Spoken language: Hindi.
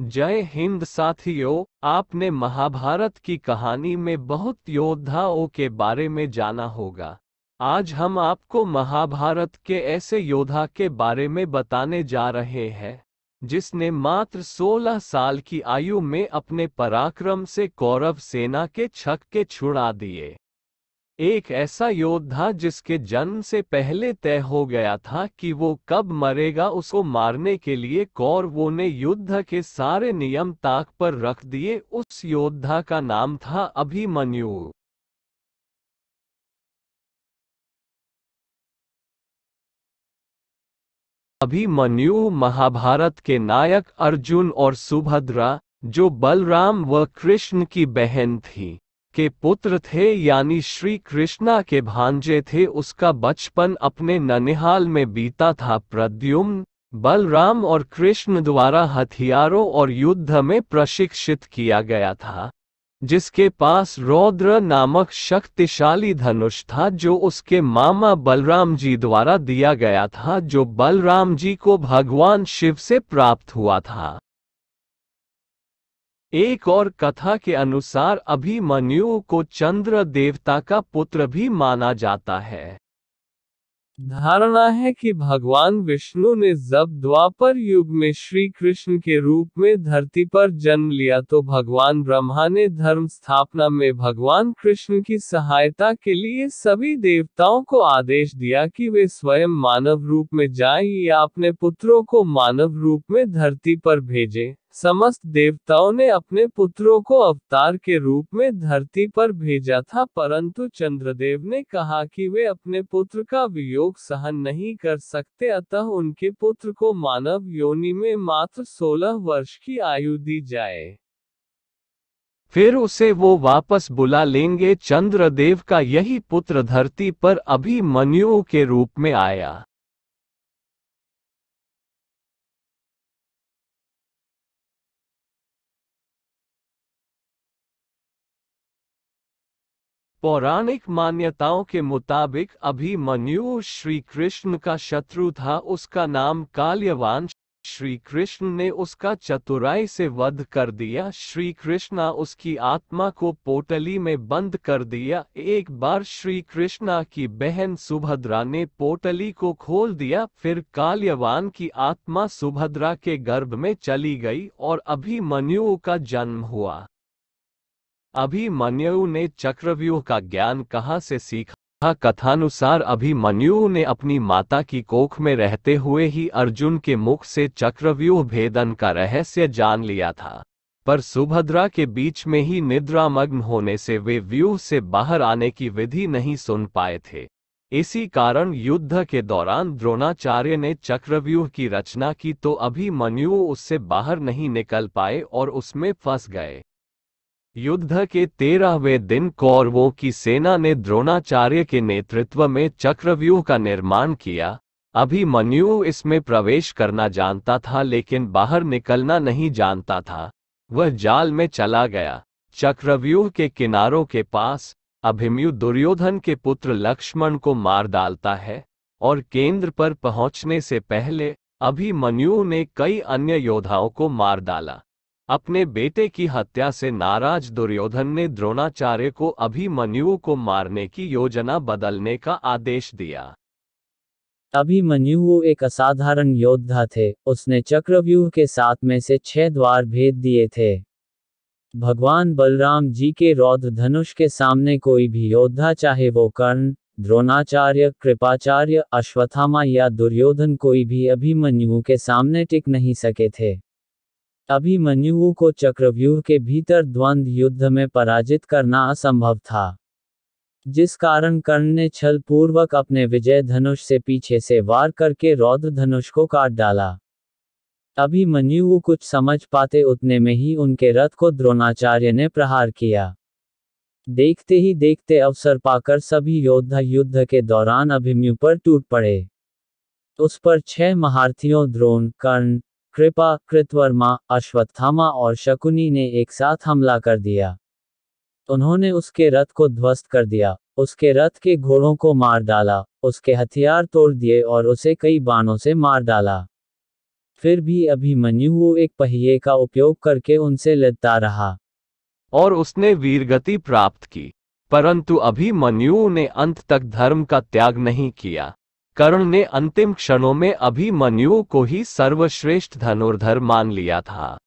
जय हिंद साथियों, आपने महाभारत की कहानी में बहुत योद्धाओं के बारे में जाना होगा। आज हम आपको महाभारत के ऐसे योद्धा के बारे में बताने जा रहे हैं जिसने मात्र 16 साल की आयु में अपने पराक्रम से कौरव सेना के छक्के छुड़ा दिए। एक ऐसा योद्धा जिसके जन्म से पहले तय हो गया था कि वो कब मरेगा। उसको मारने के लिए कौरवों ने युद्ध के सारे नियम ताक पर रख दिए। उस योद्धा का नाम था अभिमन्यु। अभिमन्यु महाभारत के नायक अर्जुन और सुभद्रा, जो बलराम व कृष्ण की बहन थी, के पुत्र थे, यानी श्री कृष्णा के भांजे थे। उसका बचपन अपने ननिहाल में बीता था। प्रद्युम्न बलराम और कृष्ण द्वारा हथियारों और युद्ध में प्रशिक्षित किया गया था, जिसके पास रौद्र नामक शक्तिशाली धनुष था जो उसके मामा बलराम जी द्वारा दिया गया था, जो बलराम जी को भगवान शिव से प्राप्त हुआ था। एक और कथा के अनुसार अभिमन्यु को चंद्र देवता का पुत्र भी माना जाता है। धारणा है कि भगवान विष्णु ने जब द्वापर युग में श्री कृष्ण के रूप में धरती पर जन्म लिया तो भगवान ब्रह्मा ने धर्म स्थापना में भगवान कृष्ण की सहायता के लिए सभी देवताओं को आदेश दिया कि वे स्वयं मानव रूप में जाएं या अपने पुत्रों को मानव रूप में धरती पर भेजें। समस्त देवताओं ने अपने पुत्रों को अवतार के रूप में धरती पर भेजा था, परंतु चंद्रदेव ने कहा कि वे अपने पुत्र का वियोग सहन नहीं कर सकते, अतः उनके पुत्र को मानव योनि में मात्र 16 वर्ष की आयु दी जाए। फिर उसे वो वापस बुला लेंगे। चंद्रदेव का यही पुत्र धरती पर अभिमन्यु के रूप में आया। पौराणिक मान्यताओं के मुताबिक अभिमन्यु श्री कृष्ण का शत्रु था। उसका नाम काल्यवान। श्री कृष्ण ने उसका चतुराई से वध कर दिया। श्री कृष्णा उसकी आत्मा को पोटली में बंद कर दिया। एक बार श्री कृष्णा की बहन सुभद्रा ने पोटली को खोल दिया, फिर काल्यवान की आत्मा सुभद्रा के गर्भ में चली गई और अभिमन्यु का जन्म हुआ। अभिमन्यु ने चक्रव्यूह का ज्ञान कहाँ से सीखा? कथानुसार अभिमन्यु ने अपनी माता की कोख में रहते हुए ही अर्जुन के मुख से चक्रव्यूह भेदन का रहस्य जान लिया था, पर सुभद्रा के बीच में ही निद्रामग्न होने से वे व्यूह से बाहर आने की विधि नहीं सुन पाए थे। इसी कारण युद्ध के दौरान द्रोणाचार्य ने चक्रव्यूह की रचना की तो अभिमन्यु उससे बाहर नहीं निकल पाए और उसमें फंस गए। युद्ध के 13वें दिन कौरवों की सेना ने द्रोणाचार्य के नेतृत्व में चक्रव्यूह का निर्माण किया। अभिमन्यु इसमें प्रवेश करना जानता था लेकिन बाहर निकलना नहीं जानता था। वह जाल में चला गया। चक्रव्यूह के किनारों के पास अभिमन्यु दुर्योधन के पुत्र लक्ष्मण को मार डालता है और केंद्र पर पहुंचने से पहले अभिमन्यु ने कई अन्य योद्धाओं को मार डाला। अपने बेटे की हत्या से नाराज दुर्योधन ने द्रोणाचार्य को अभिमन्यु को मारने की योजना बदलने का आदेश दिया। अभिमन्यु एक असाधारण योद्धा थे। उसने चक्रव्यूह के 7 में से 6 द्वार भेद दिए थे। भगवान बलराम जी के रौद्र धनुष के सामने कोई भी योद्धा, चाहे वो कर्ण, द्रोणाचार्य, कृपाचार्य, अश्वत्थामा या दुर्योधन, कोई भी अभिमन्यु के सामने टिक नहीं सके थे। अभिमन्यु को चक्रव्यूह के भीतर द्वंद्व युद्ध में पराजित करना असंभव था, जिस कारण कर्ण ने छल पूर्वक अपने विजय धनुष से पीछे से वार करके रौद्र धनुष को काट डाला। अभिमन्यु कुछ समझ पाते उतने में ही उनके रथ को द्रोणाचार्य ने प्रहार किया। देखते ही देखते अवसर पाकर सभी योद्धा युद्ध के दौरान अभिमन्यु पर टूट पड़े। उस पर 6 महारथियों द्रोण, कर्ण, कृपा, कृतवर्मा, अश्वत्थामा और शकुनी ने एक साथ हमला कर दिया। उन्होंने उसके रथ को ध्वस्त कर दिया, उसके रथ के घोड़ों को मार डाला, उसके हथियार तोड़ दिए और उसे कई बाणों से मार डाला। फिर भी अभिमन्यु एक पहिए का उपयोग करके उनसे लड़ता रहा और उसने वीरगति प्राप्त की। परंतु अभिमन्यु ने अंत तक धर्म का त्याग नहीं किया। कर्ण ने अंतिम क्षणों में अभिमन्यु को ही सर्वश्रेष्ठ धनुर्धर मान लिया था।